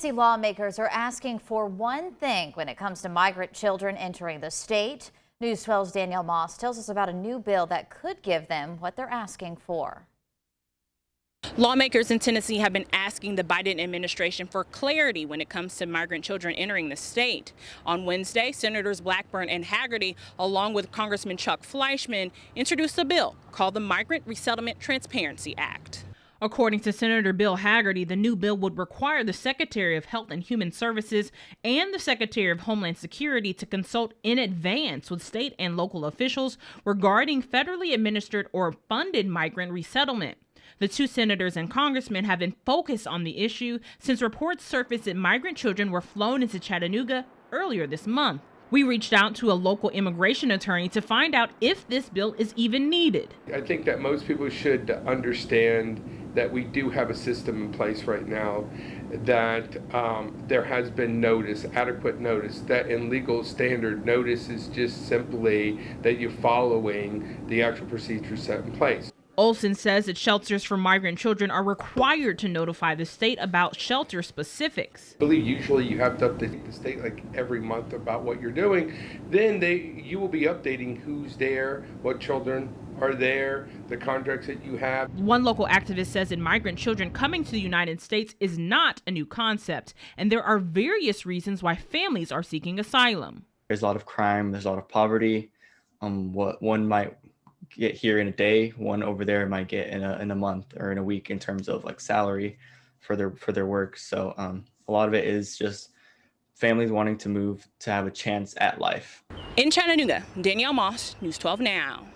Lawmakers are asking for one thing when it comes to migrant children entering the state. News 12's Danielle Moss tells us about a new bill that could give them what they're asking for. Lawmakers in Tennessee have been asking the Biden administration for clarity when it comes to migrant children entering the state. On Wednesday, Senators Blackburn and Hagerty, along with Congressman Chuck Fleischman, introduced a bill called the Migrant Resettlement Transparency Act. According to Senator Bill Hagerty, the new bill would require the Secretary of Health and Human Services and the Secretary of Homeland Security to consult in advance with state and local officials regarding federally administered or funded migrant resettlement. The two senators and congressmen have been focused on the issue since reports surfaced that migrant children were flown into Chattanooga earlier this month. We reached out to a local immigration attorney to find out if this bill is even needed. I think that most people should understand that we do have a system in place right now, that there has been notice, adequate notice, that in legal standard notice is just simply that you're following the actual procedures set in place. Olson says that shelters for migrant children are required to notify the state about shelter specifics. I believe usually you have to update the state like every month about what you're doing. Then you will be updating who's there, what children are there, the contracts that you have. One local activist says that migrant children coming to the United States is not a new concept, and there are various reasons why families are seeking asylum. There's a lot of crime, there's a lot of poverty. What one might get here in a day, one over there might get in a month or in a week in terms of like salary for their work. So a lot of it is just families wanting to move to have a chance at life. In Chattanooga, Danielle Moss, News 12 Now.